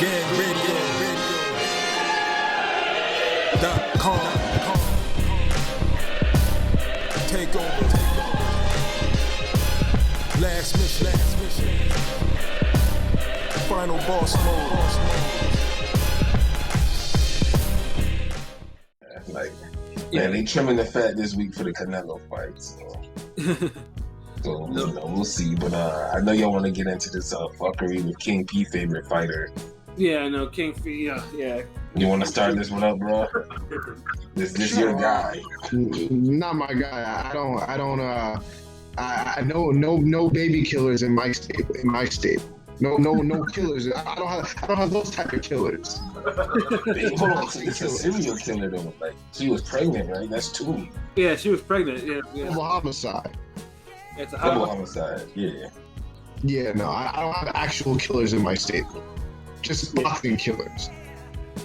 GangRadio.com. Take over. Last mission. Final boss mode. Like, man, they trimming the fat this week for the Canelo fight. So you know, we'll see. But I know y'all want to get into this fuckery with King P favorite fighter. Yeah, I know King P. Yeah. You want to start this one up, bro? This your guy? Not my guy. I know no baby killers in my state. No killers. I don't have those type of killers. Hold on, it's a serial killer though. Like, she was pregnant, right? That's two. Yeah, she was pregnant. Yeah. Double homicide. It's a Double homicide. Yeah. Yeah, no, I don't have actual killers in my state. Just boxing killers.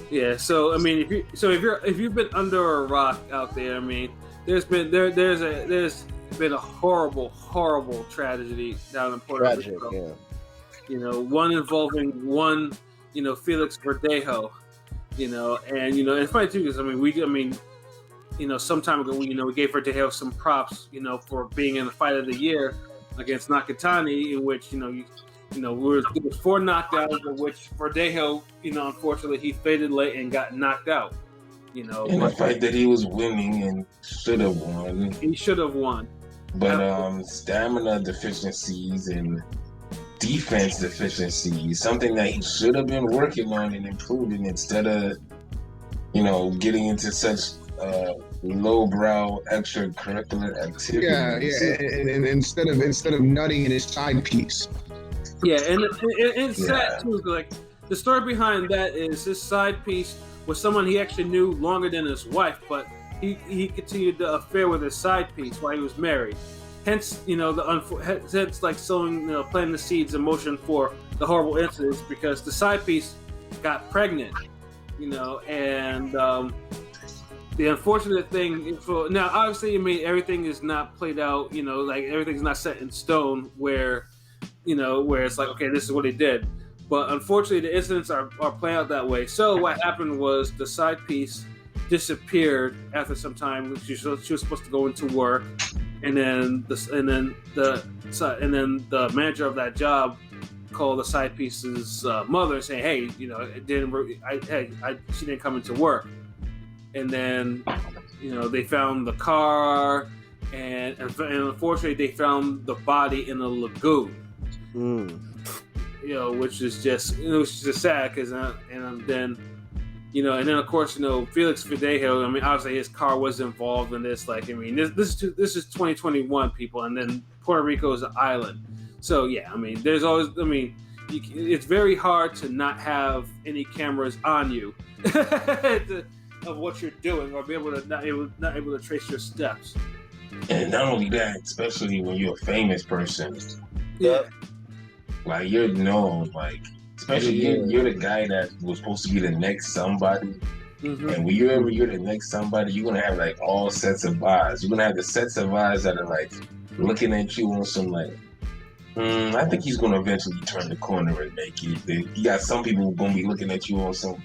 Yeah. So I mean, if you've been under a rock out there, I mean, there's been a horrible tragedy down in Puerto Rico. Yeah. You know, one involving Felix Verdejo, and it's funny too because some time ago we gave Verdejo some props, for being in the fight of the year against Nakatani, in which it was 4 knockdowns, of which Verdejo, unfortunately he faded late and got knocked out. In a fight that he was winning and should have won. He should have won, but stamina deficiencies and defense deficiency, something that he should have been working on and improving instead of, getting into such lowbrow extracurricular activities. Yeah, and instead of nutting in his side piece. Yeah, and it's sad too. Like, the story behind that is his side piece was someone he actually knew longer than his wife, but he continued the affair with his side piece while he was married. Hence, sowing, planting the seeds in motion for the horrible incidents, because the side piece got pregnant, and the unfortunate thing now, obviously, everything is not played out, everything's not set in stone where it's like, okay, this is what he did. But unfortunately, the incidents are playing out that way. So what happened was the side piece disappeared after some time. She was supposed to go into work. And then the manager of that job called the side piece's mother and saying, "Hey, she didn't come into work." And then, they found the car, and unfortunately, they found the body in a lagoon. Which is just sad because and then of course, Felix Verdejo, obviously his car was involved in this. Like, this is 2021, people, and then Puerto Rico is an island. So, yeah, there's always, it's very hard to not have any cameras on you of what you're doing, or be able to not able to trace your steps. And not only that, especially when you're a famous person. Yeah. Like, you're known, like, especially you're the guy that was supposed to be the next somebody. Mm-hmm. And when you're the next somebody, you're gonna have like all sets of eyes. You're gonna have the sets of eyes that are like looking at you on some like, I think he's gonna eventually turn the corner and make it. You got some people who are gonna be looking at you on some,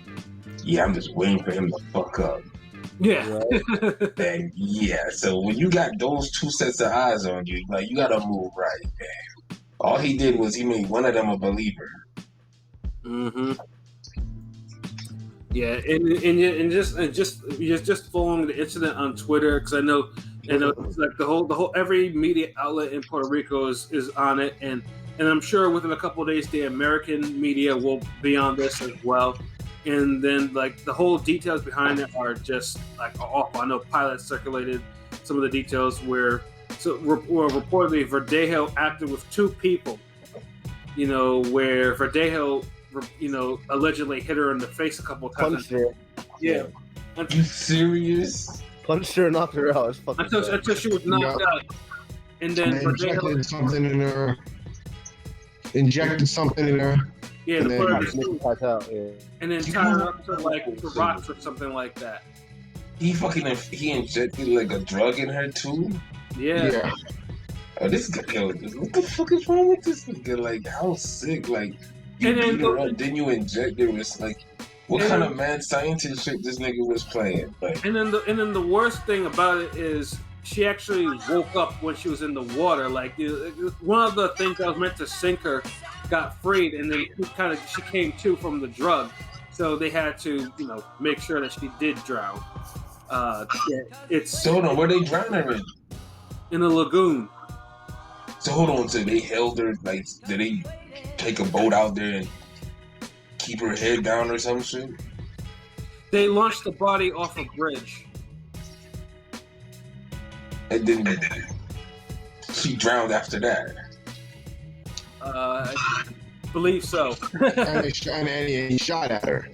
I'm just waiting for him to fuck up. Yeah. Right? And so when you got those two sets of eyes on you, like, you gotta move right, man. All he did was he made one of them a believer. Mm-hmm. Yeah, and just following the incident on Twitter, because I know it's like the whole every media outlet in Puerto Rico is on it, and I'm sure within a couple of days the American media will be on this as well. And then like the whole details behind it are just like awful. I know pilots circulated some of the details where reportedly Verdejo acted with 2 people, where Verdejo allegedly hit her in the face a couple of times. Punched her. Yeah. Are you serious? Punched her and knocked her out. Until she was knocked out. And then injected something in her. Yeah, and then tie her up to rocks or something like that. He injected like a drug in her too? Yeah. Oh, this guy, what the fuck is wrong with this nigga? Like, how sick? Like, You And then beat her up, then you inject her. It's like, what And kind then- of mad scientist shit this nigga was playing? Like, And then the worst thing about it is she actually woke up when she was in the water. Like one of the things that was meant to sink her got freed, and then she came to from the drug. So they had to make sure that she did drown. It's so hold on, where they drowned her in? in a lagoon. So hold on, so they held her, like, did they take a boat out there and keep her head down or some shit? They launched the body off a bridge. And then she drowned after that. I believe so. And he shot at her.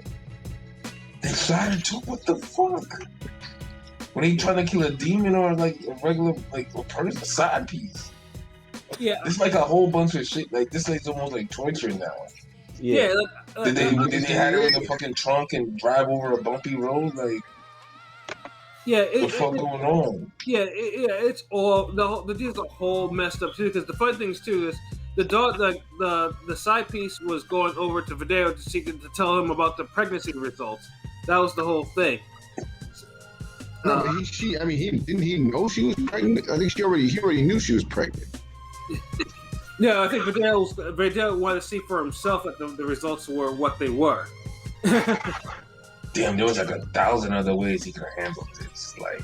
They shot her too? What the fuck? Were they trying to kill a demon or like a regular, like a person, a side piece? Yeah. It's like a whole bunch of shit. Like, this is almost like torture now. Yeah. Did they have her in the fucking trunk and drive over a bumpy road? Like, Yeah. what the fuck going on? Yeah, it's all the deal's a whole messed up too. Because the funny thing is too is the dog, the side piece was going over to Verdejo to tell him about the pregnancy results. That was the whole thing. No, but didn't he know she was pregnant? I think he already knew she was pregnant. Yeah, I think Verdejo wanted to see for himself that the results were what they were. Damn, there was like 1,000 other ways he could have handled this. Like,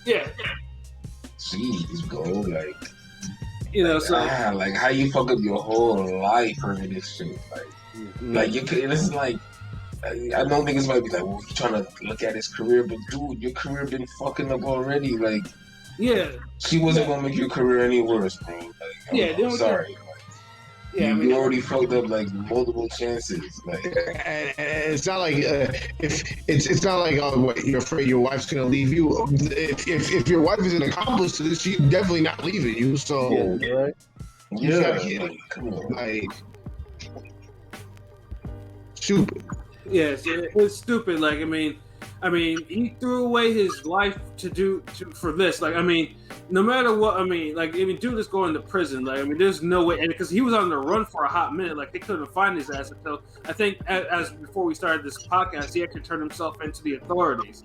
Yeah. jeez, bro. Like, like how you fuck up your whole life over this shit. Like you could. This is like, I know niggas might be like, well, you trying to look at his career, but dude, your career been fucking up already. Like, yeah, she wasn't gonna make your career any worse, bro. Like, I'm sorry. You already fucked up like multiple chances. Like, and it's not like it's not like what, you're afraid your wife's gonna leave you. If your wife is an accomplice to this, she's definitely not leaving you. So right? Come on, like stupid. Yes, it's stupid. Like, I mean, he threw away his life for this. Like, no matter what, dude is going to prison. Like, there's no way, and because he was on the run for a hot minute, like they couldn't find his ass until I think as before we started this podcast, he actually turned himself into the authorities.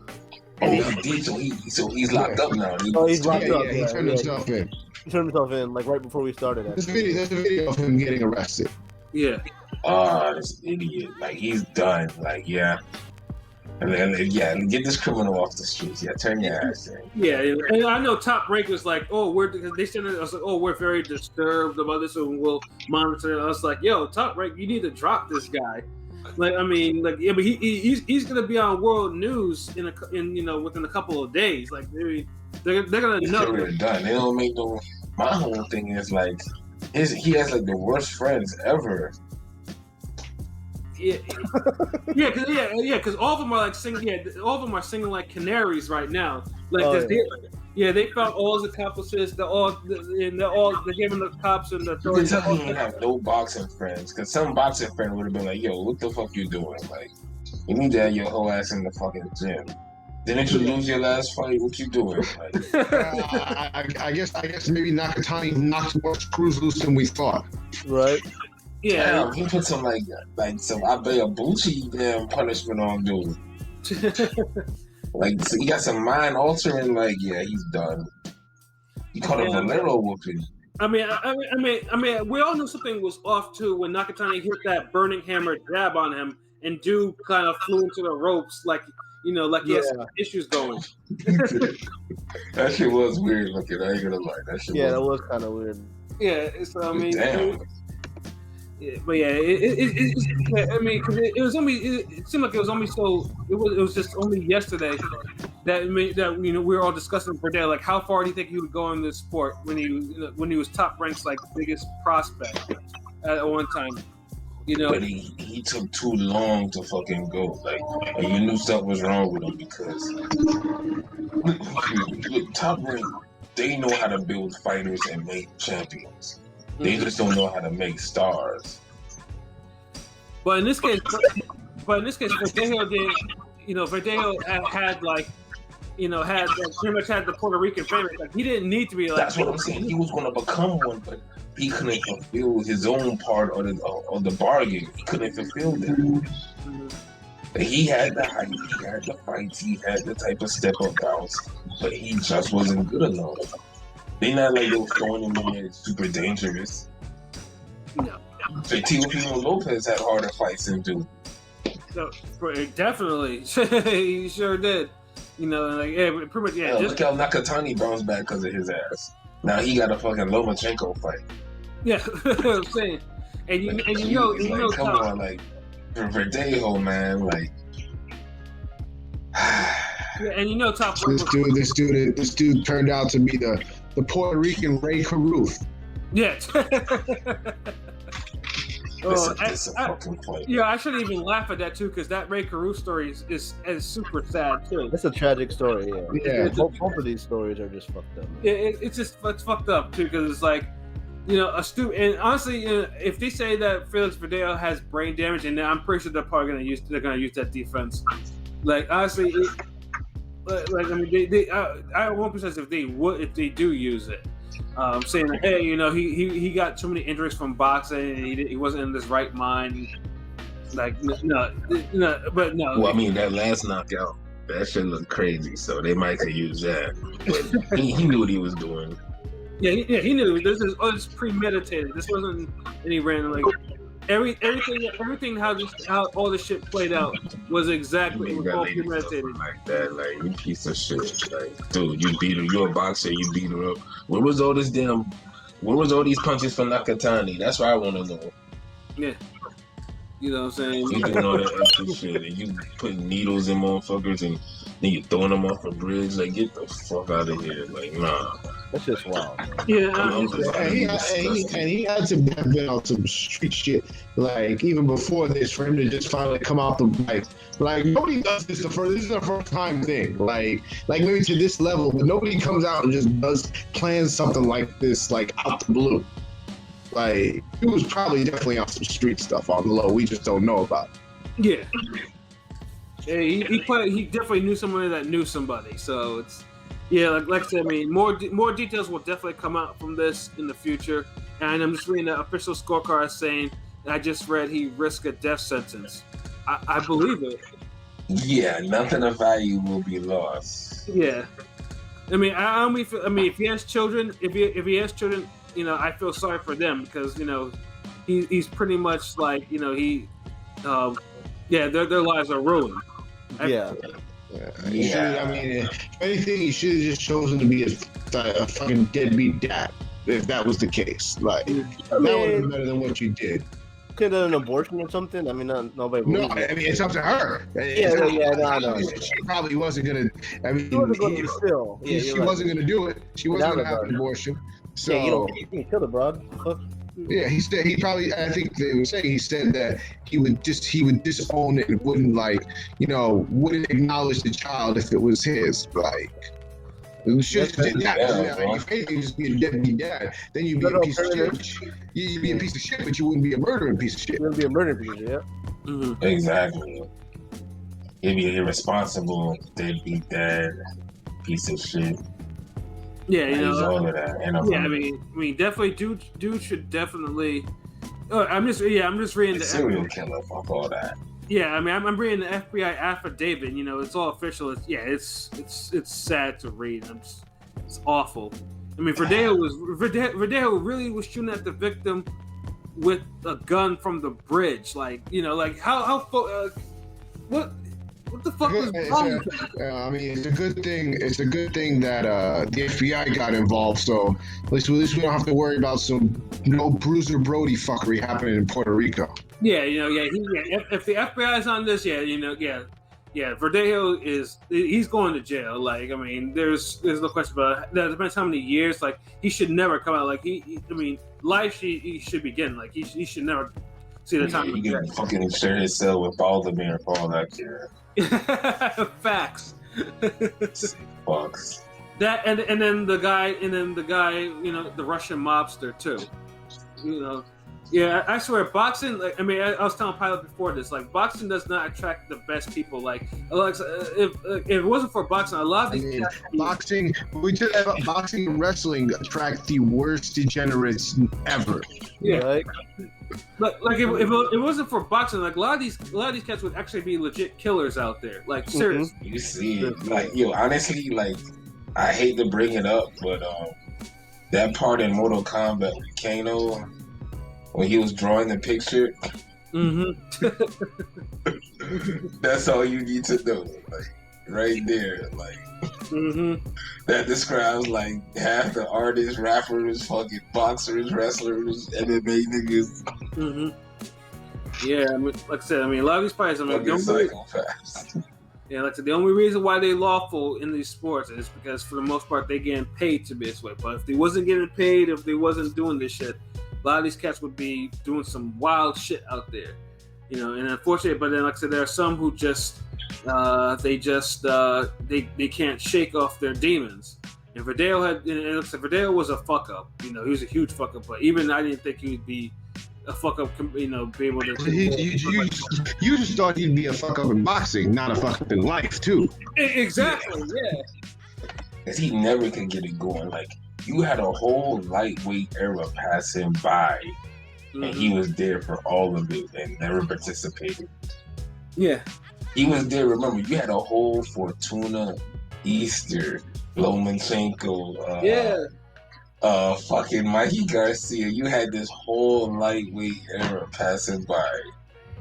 Oh, he did. So he's locked up now. He's locked up. He turned himself in. He turned himself in like right before we started. There's a video of him getting arrested. Yeah. Oh, this idiot! Like, he's done. Like, yeah. Get this criminal off the streets. Yeah, turn your ass in. Yeah, and I know Top Rank was like, they said it. I was like, we're very disturbed about this, and we'll monitor it. I was like, yo, Top Rank, you need to drop this guy. Like, but he's gonna be on world news within a couple of days. Like, they're gonna know. They're done. They don't make no. My whole thing is like, he has like the worst friends ever. Because all of them are like singing. Yeah, all of them are singing like canaries right now. Like, they found all his accomplices. They're giving the cops and the You can authorities. tell he didn't have no boxing friends, because some boxing friend would have been like, "Yo, what the fuck you doing? Like, you need to have your whole ass in the fucking gym. Didn't you lose your last fight? What you doing?" Like, I guess maybe Nakatani knocked more screws loose than we thought. Right. Yeah. damn, he put some like some Abeyabuchi damn punishment on dude. Like, so he got some mind altering. Like, yeah, he's done. He caught a Valero whooping. We all knew something was off too when Nakatani hit that burning hammer jab on him, and dude kind of flew into the ropes, like he has some issues going. That shit was weird looking. I ain't gonna lie. That shit. Yeah, that was kind of weird. Yeah, so damn. But yeah, it was only. It seemed like it was only so. It was just only yesterday that we were all discussing Verdejo, like how far do you think he would go in this sport when he was Top Rank's like biggest prospect at one time. But he took too long to fucking go. Like, and you knew something was wrong with him because look, Top Rank, they know how to build fighters and make champions. They just don't know how to make stars. But in this case, Verdejo did. Verdejo had pretty much had the Puerto Rican family. Like, he didn't need to be like. That's what I'm saying. He was going to become one, but he couldn't fulfill his own part of the bargain. He couldn't fulfill that. He had the height, he had the fights, he had the type of step up bounce, but he just wasn't good enough. They not like they were throwing him in there super dangerous. No. So Teofimo Lopez had harder fights than dude. No, definitely, he sure did. You know, like yeah, pretty much yeah. Look how Nakatani bounced back because of his ass. Now he got a fucking Lomachenko fight. Yeah, I'm saying, and you know, come on, like Verdejo, man, like. Yeah, and you know, top this dude turned out to be the Puerto Rican Ray Caruth. Yeah. Yeah, I shouldn't even laugh at that too, because that Ray Caruth story is super sad too. It's a tragic story. Yeah. Both of these stories are just fucked up. Yeah, it's fucked up too, because it's like, you know, and honestly, you know, if they say that Felix Verdejo has brain damage, and I'm pretty sure they're gonna use that defense. Like honestly, I mean, I won't be if they do use it. Saying that, hey, you know, he got too many injuries from boxing, and he wasn't in his right mind. Like, no. Well, I mean, that last knockout, that shit looked crazy, so they might could use that. But he knew what he was doing. Yeah, he knew. This is premeditated. This wasn't any random, like, everything how all this shit played out was exactly all premeditated. Like that, like, you piece of shit. Like, dude, you beat her. You're a boxer. You beat her up. Where was all these punches from Nakatani? That's what I want to know. Yeah. You know what I'm saying? You doing all that extra shit, and you putting needles in motherfuckers, and then you throwing them off a bridge. Like, get the fuck out of here. Like, nah. That's just wild. Yeah, and he had to have been on some street shit, like even before this, for him to just finally come out the like nobody does this. This is a first time thing, like maybe to this level, but nobody comes out and just plans something like this, like out the blue. Like he was probably definitely on some street stuff on the low. We just don't know about it. Yeah, he definitely knew somebody that knew somebody. So it's. Yeah, like I said, I mean, more details will definitely come out from this in the future. And I'm just reading the official scorecard saying, I just read he risked a death sentence. I believe it. Yeah, nothing of value will be lost. Yeah, I mean, if he has children, if he has children, you know, I feel sorry for them because you know, he's pretty much like you know their lives are ruined. Yeah. I mean, if anything, he should have just chosen to be a fucking deadbeat dad. If that was the case, like that would have been better than what you did. Could have done an abortion or something. I mean, nobody. No, I mean it's up to her. I know. She probably wasn't gonna. I mean, she wasn't gonna do it. She wasn't gonna have an abortion. So you can kill the broad. Yeah, he said he probably. I think they were saying he said that he would disown it and wouldn't wouldn't acknowledge the child if it was his. Like, you should did that. If anything, just be a deadbeat dad. Then you'd be a piece of shit. You'd be a piece of shit, but you wouldn't be a murdering piece of shit. You wouldn't be a murdering piece of shit. Yeah. Mm-hmm. Exactly. He'd be an irresponsible deadbeat dad, piece of shit. Yeah, you know. All of that. Yeah, I mean, definitely, dude should definitely. I'm just reading the serial killer. Fuck all that. Yeah, I mean, I'm reading the FBI affidavit. You know, it's all official. It's sad to read. It's awful. I mean, Verdejo really was shooting at the victim with a gun from the bridge. Like, you know, like what the fuck was wrong? I mean, it's a good thing. It's a good thing that the FBI got involved. So at least we don't have to worry about no Bruiser Brody fuckery happening in Puerto Rico. Yeah, you know, if the FBI is on this, Verdejo he's going to jail. Like, I mean, there's no question about it. That depends how many years. Like, he should never come out. Like, life he should be getting. Like, he should never see the time. He can fucking share his cell with Baltimore for all that care. Facts. Fucks. That and then the guy, you know, the Russian mobster too. You know, Yeah, I swear, boxing. Like, I mean, I was telling Pilot before this. Like, boxing does not attract the best people. Like, if it wasn't for boxing, a lot of these boxing. We did have boxing and wrestling attract the worst degenerates ever. Yeah. Right? Like if it wasn't for boxing, like a lot of these cats would actually be legit killers out there. Like seriously. You see, like honestly, like I hate to bring it up, but that part in Mortal Kombat with Kano when he was drawing the picture. That's all you need to know, like right there, like that describes like half the artists, rappers, fucking boxers, wrestlers, MMA niggas. Yeah, I mean, like I said, I mean a lot of these fights, I mean, psychopaths. Yeah, like I said, the only reason why they lawful in these sports is because for the most part they getting paid to be this way. But if they wasn't getting paid, if they wasn't doing this shit, a lot of these cats would be doing some wild shit out there, you know. And unfortunately, but then like I said, there are some who just they can't shake off their demons. And Verdejo was a fuck up, you know. He was a huge fuck up, but even I didn't think he would be a fuck up, you know, be able to. You just thought he'd be a fuck up in boxing, not a fuck up in life too. Exactly, yeah. Cause he never could get it going. Like you had a whole lightweight era pass him by, and he was there for all of it and never participated. Yeah, he was there. Remember, you had a whole Fortuna, Easter, Lomachenko, fucking Mikey Garcia. You had this whole lightweight era passing by.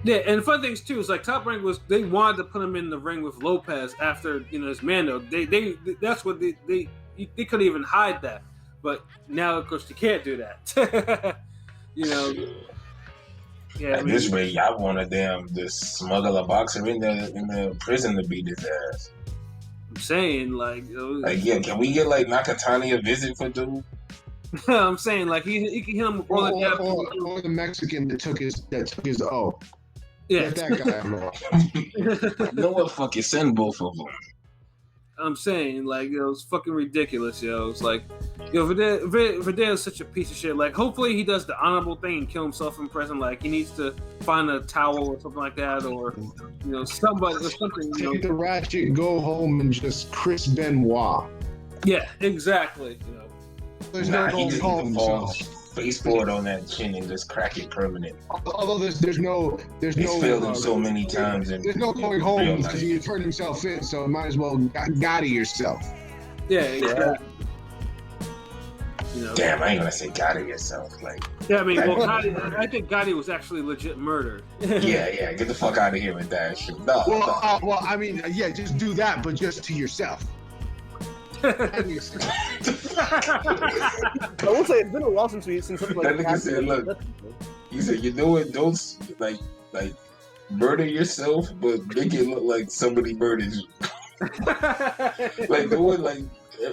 Yeah, and the fun things too is like Top Rank they wanted to put him in the ring with Lopez after, you know, his Mando. They that's what they couldn't even hide that. But now of course you can't do that. You know. Yeah. At this rate, I want to smuggle a boxer in the prison to beat his ass. I'm saying like yeah, can we get like Nakatani a visit for dude? I'm saying like he can hit him with or the Mexican that took his O. Yeah, let that guy alone. You know what? Fucking send both of them. I'm saying like it's fucking ridiculous, yo. It's like Verdejo is such a piece of shit. Like hopefully he does the honorable thing and kill himself in prison. Like he needs to find a towel or something like that, or you know somebody or something. Take the ratchet, go home, and just Chris Benoit. Yeah, exactly. You know, there's no going home. So. Baseboard on that chin and just crack it permanent. Although there's no failed him so many times. There's no going home because he turned himself in, so might as well gotti yourself. Yeah, exactly. You know, damn, I ain't gonna say gotti yourself. Like, yeah, I mean, I think Gotti was actually legit murdered. yeah, get the fuck out of here with that shit. No. Well, I mean, yeah, just do that, but just to yourself. I will say it's been a while since something like that. Nigga said, "Look, he said you know it. Don't like murder yourself, but make it look like somebody murdered you. Like do it like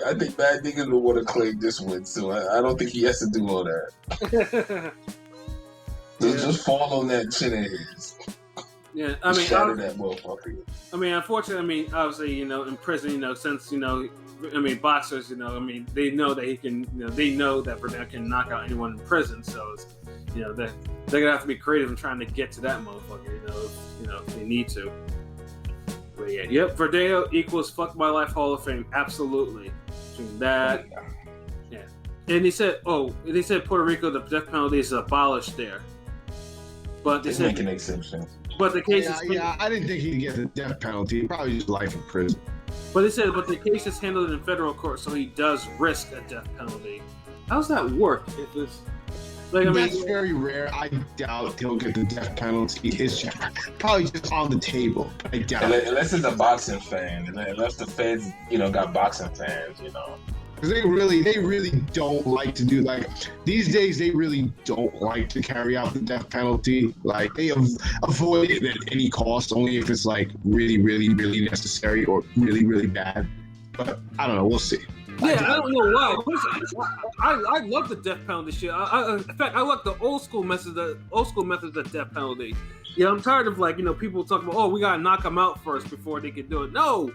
I think bad niggas will want to claim this one, so I don't think he has to do all that. Just fall on that chin of his. Yeah, I mean, shatter that motherfucker. I mean, unfortunately, I mean, obviously, you know, in prison, you know, since you know. I mean, boxers, you know, I mean, they know that he can, you know, they know that Verdejo can knock out anyone in prison. So, it's, you know, they're gonna have to be creative in trying to get to that motherfucker, you know, if they need to. But yeah, yep, Verdejo equals fuck my life Hall of Fame, absolutely. Between that, yeah. And he said Puerto Rico, the death penalty is abolished there. But they said making exceptions. But the case I didn't think he'd get the death penalty. Probably just life in prison. But they said, the case is handled in federal court, so he does risk a death penalty. How does that work? If it's like, I mean, that's very rare. I doubt he'll get the death penalty. It's probably just on the table. I doubt unless it's a boxing fan, unless the feds, you know, got boxing fans, you know. Because they really don't like to do these days. They really don't like to carry out the death penalty. Like they avoid it at any cost, only if it's like really, really, really necessary or really, really bad. But I don't know. We'll see. Yeah, I don't know why. I love the death penalty shit. In fact, I like the old school methods of death penalty. Yeah, I'm tired of people talking about, we gotta knock them out first before they can do it. No,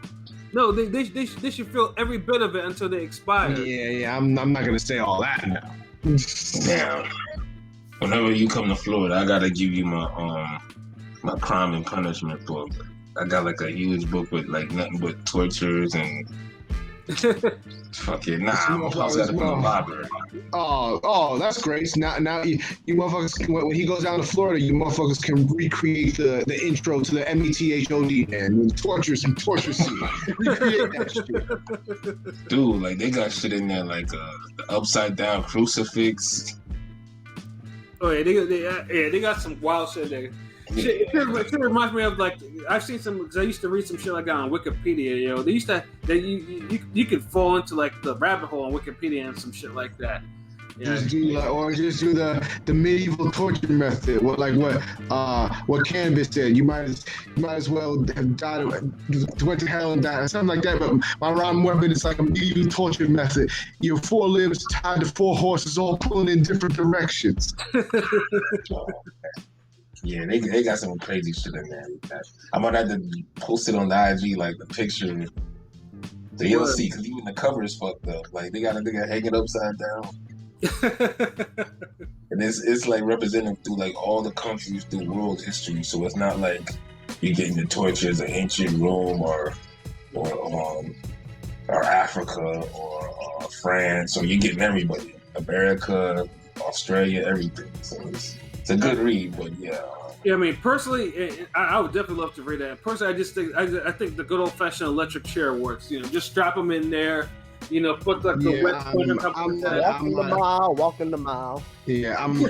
they should feel every bit of it until they expire. Yeah. I'm not gonna say all that now. Damn. Whenever you come to Florida, I gotta give you my crime and punishment book. I got like a huge book with like nothing but tortures and fuck it. Nah, I'm supposed to put in the library. Oh, that's great. Now you motherfuckers, when he goes down to Florida, you motherfuckers can recreate the intro to the METHOD, man. And torture scene. Recreate that shit. Dude, like they got shit in there like the upside down crucifix. Oh yeah, they got some wild shit there. Shit, it reminds me of like I've seen some. Cause I used to read some shit like that on Wikipedia. You know, they used to you could fall into like the rabbit hole on Wikipedia and some shit like that. Yeah. Just do the medieval torture method. What Cannabis said. You might as well have died, went to hell and died, something like that. But my rhyme weapon is like a medieval torture method. Your 4 limbs tied to 4 horses, all pulling in different directions. Yeah, they got some crazy shit in there. I might have to post it on the IG, like the picture, so you'll see. Because even the cover is fucked up. Like they got a nigga hanging upside down, and it's like represented through like all the countries through world history. So it's not like you're getting the tortures of ancient Rome or Africa or France. Or you're getting everybody, America, Australia, everything. So it's a good read, but yeah. Yeah, I mean, personally, I would definitely love to read that. Personally, I think the good old fashioned electric chair works. You know, just strap them in there. You know, put the wet sponge on top of that. Walking the mile. Yeah, I'm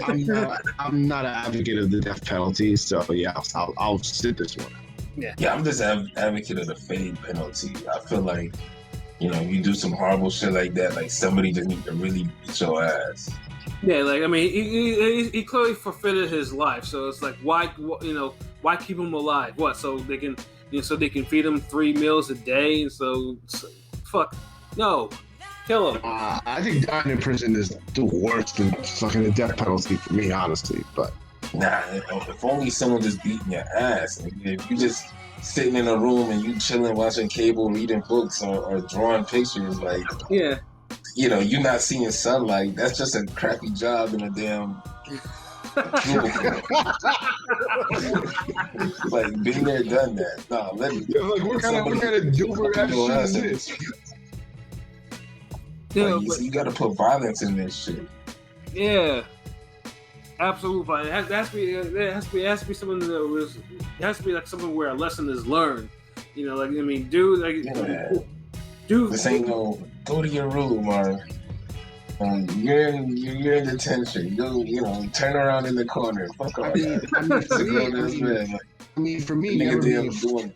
not an advocate of the death penalty, so yeah, I'll sit this one out. Yeah, I'm just an advocate of the fade penalty. I feel like, you know, you do some horrible shit like that, like somebody just need to really beat your ass. Yeah, like I mean, he clearly forfeited his life, so it's like why keep him alive? What? So they can feed him 3 meals a day, and so fuck no, kill him. I think dying in prison is the worst than fucking the death penalty for me, honestly. But nah, if only someone just beating your ass. If you just sitting in a room and you chilling, watching cable, reading books, or drawing pictures, like yeah. You know, you're not seeing sunlight. That's just a crappy job in a damn cubicle. Like, been there, done that. No, let me. Yeah, like, what kind of doer ass shit is this? Yeah, like, you got to put violence in this shit. Yeah, absolutely. It has to be something that was. It has to be like something where a lesson is learned. You know, like I mean, This ain't no. Go to your room, or you're in detention. You know, turn around in the corner. Fuck off. I mean, for me, nigga, doing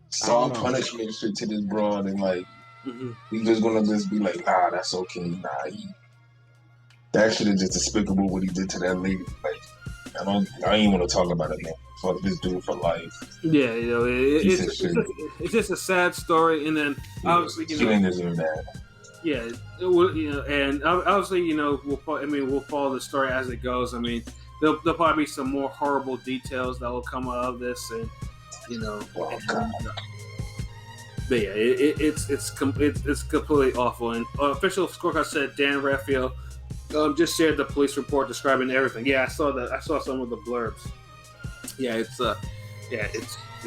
soft punishment shit to this broad, and like, he just gonna just be like, nah, that's okay. Nah, that shit is just despicable what he did to that lady. Like, I ain't even want to talk about it, man. Fuck this dude for life. Yeah, you know, it's just a sad story, and then obviously, you know, didn't deserve that. Yeah, you know, and obviously, you know, we'll follow the story as it goes. I mean, there'll probably be some more horrible details that will come out of this, and you know, but yeah, it's completely awful. And official scorecard said Dan Raphael just shared the police report describing everything. Yeah, I saw that. I saw some of the blurbs. Yeah, it's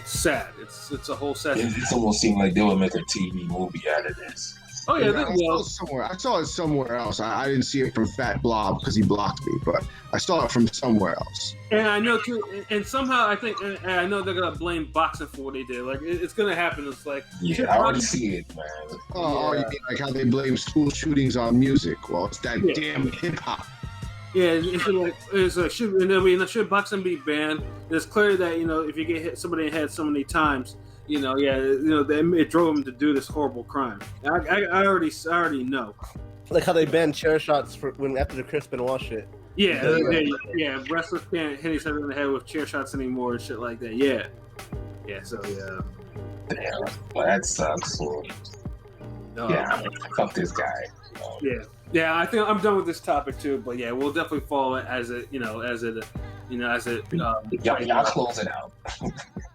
sad. It's a whole sad. It almost seemed like they would make a TV movie out of this. Oh yeah, I saw it somewhere else. I didn't see it from Fat Blob because he blocked me, but I saw it from somewhere else. And I know too, and somehow I think, and I know they're gonna blame boxing for what they did. Like it's gonna happen. It's like I already see it, man. Oh, you mean like how they blame school shootings on music? Well, it's that damn hip hop. Yeah, should boxing be banned? It's clear that, you know, if you get hit somebody in the head so many times, you know, it drove them to do this horrible crime. I already know. Like how they banned chair shots after the Chris Benoit shit. Yeah, wrestlers can't hit each other in the head with chair shots anymore and shit like that. Yeah. So yeah. Damn, well, that sucks. Fuck this guy. Yeah. I think I'm done with this topic too. But yeah, we'll definitely follow it as it. Y'all close it out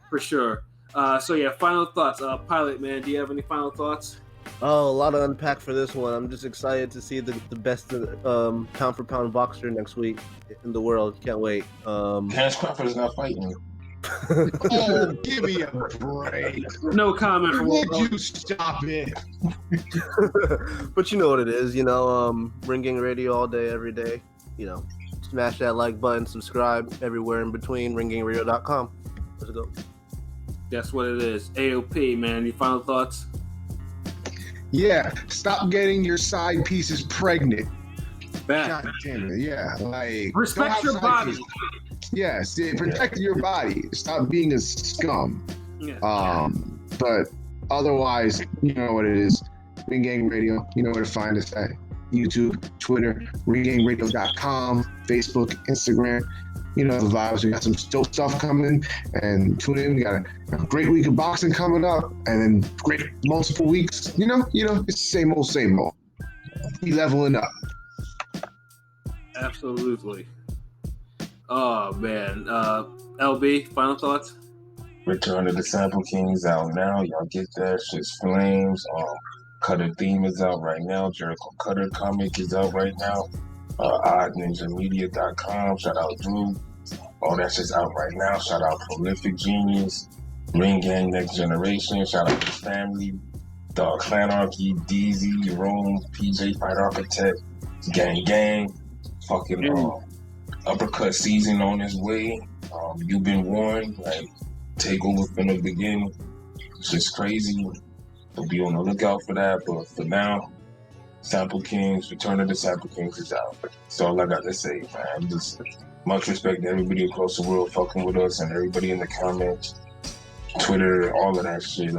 for sure. So yeah, final thoughts. Pilot man, do you have any final thoughts? Oh, a lot to unpack for this one. I'm just excited to see the best pound for pound boxer next week in the world. Can't wait. Terrence Crawford's not fighting. Oh, give me a break. No comment from Would Will. you stop it? But you know what it is, Ring Gang Radio all day, every day. Smash that like button, subscribe everywhere in between, ringgangradio.com. Let's go. That's what it is. AOP, man. Any final thoughts? Yeah, stop getting your side pieces pregnant. Back. God damn it. Yeah, like don't Respect have your side body. pieces. Yes, protect your body. Stop being a scum. Yeah. But otherwise, you know what it is. Ring Gang Radio. You know where to find us at YouTube, Twitter, ringgangradio.com, Facebook, Instagram. You know the vibes. We got some dope stuff coming, and tune in. We got a great week of boxing coming up, and then great multiple weeks. You know, it's the same old, same old. We leveling up. Absolutely. Oh man. LB, final thoughts? Return of the Sample Kings out now. Y'all get that. Shit's flames. Cutter Theme is out right now. Jericho Cutter comic is out right now. oddninjamedia.com. Shout out Drew. All that shit's out right now. Shout out Prolific Genius. Ring Gang Next Generation. Shout out his family. Dog Clanarchy, DZ, Rome, PJ Fight Architect, Gang. Fucking uppercut season on his way. You've been warned. Like, takeover finna begin. It's just crazy. So be on the lookout for that. But for now, Sample Kings, Return of the Sample Kings is out. That's all I got to say, man. Just much respect to everybody across the world fucking with us and everybody in the comments, Twitter, all of that shit.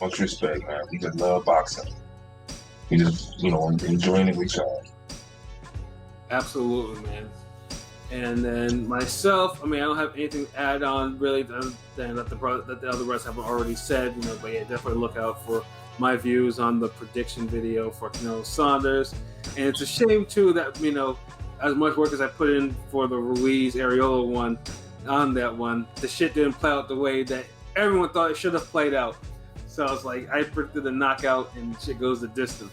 Much respect, man. We just love boxing. We just, enjoying it with y'all. Absolutely, man. And then myself, I don't have anything to add on really than that the other brothers haven't already said, but yeah, definitely look out for my views on the prediction video for Canelo Saunders. And it's a shame too that, as much work as I put in for the Ruiz Areola one, on that one, the shit didn't play out the way that everyone thought it should have played out. So I was like, I predicted a knockout and shit goes the distance.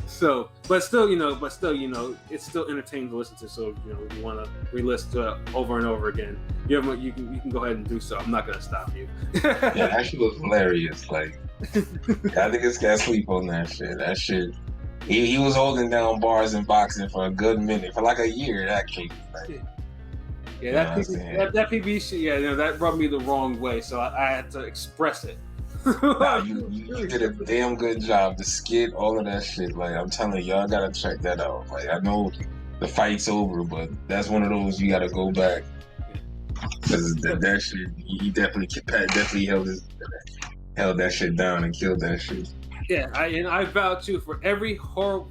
So, but still, it's still entertaining to listen to. So, if you want to re-listen to it over and over again, you can go ahead and do so. I'm not gonna stop you. Yeah, that shit was hilarious. Like, I think it's got sleep on that shit. That shit, he was holding down bars in boxing for a good minute, for like a year actually. Like, yeah, that PB shit. Yeah, that rubbed me the wrong way. So I had to express it. Nah, you did a damn good job. The skit, all of that shit. Like, I'm telling you, y'all gotta check that out. Like, I know the fight's over, but that's one of those you gotta go back. Because that shit, he definitely held that shit down and killed that shit. Yeah, I vow too, for every horrible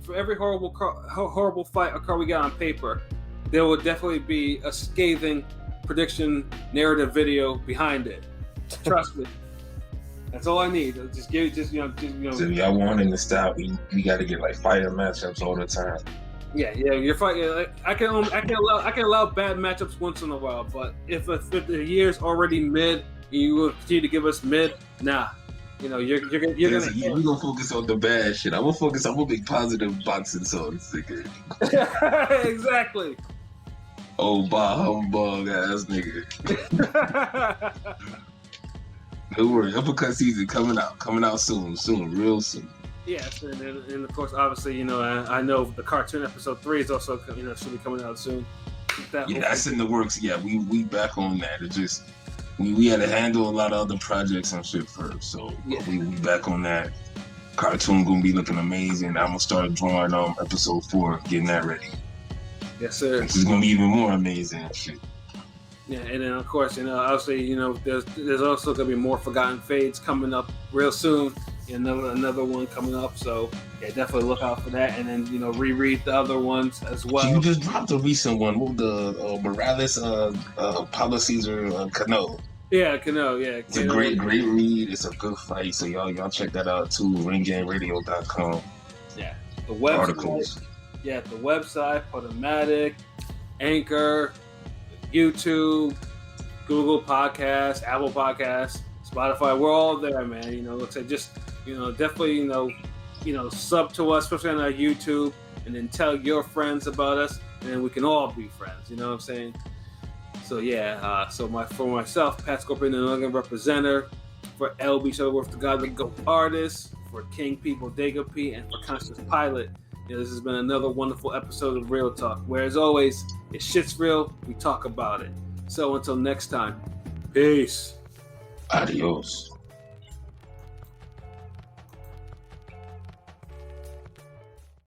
fight or card we got on paper, there will definitely be a scathing prediction narrative video behind it. Trust me. That's all I need. So y'all want him to stop, we got to get like fire matchups all the time. Yeah. You're fighting. Like, I can allow bad matchups once in a while, but if the year's already mid, you will continue to give us mid. Nah, you're gonna. We gonna focus on the bad shit. I'm gonna make positive boxing songs. Exactly. Oh, bah humbug ass nigga. Don't worry, uppercut season coming out soon, real soon. Yes, and of course, obviously, I know the cartoon episode 3 is also, should be coming out soon. That's in the works. Yeah, we back on that. It just we had to handle a lot of other projects and shit first, so we back on that. Cartoon gonna be looking amazing. I'm gonna start drawing episode 4, getting that ready. Yes, sir. This is gonna be even more amazing and shit. Yeah, and then of course, obviously, there's also gonna be more Forgotten Fades coming up real soon. Another one coming up, so yeah, definitely look out for that. And then reread the other ones as well. You just dropped a recent one. What the Morales, Pablo Cesar, Cano. Yeah, Cano. Yeah, it's a great read. It's a good fight. So y'all check that out too. ringgangradio.com. Yeah, the website. Articles. Yeah, the website, Podomatic, Anchor, YouTube, Google Podcasts, Apple Podcasts, Spotify. We're all there, man. Let's say just definitely sub to us, especially on our YouTube, and then tell your friends about us, and then we can all be friends. You know what I'm saying? So yeah. For myself, Pat Scorpion, the New England representative, for LB Shuttleworth, the God, the GOAT artist, for King P, Bodega P, and for Conscious Pilot. This has been another wonderful episode of Real Talk, where as always, if shit's real, we talk about it. So until next time, peace. Adios.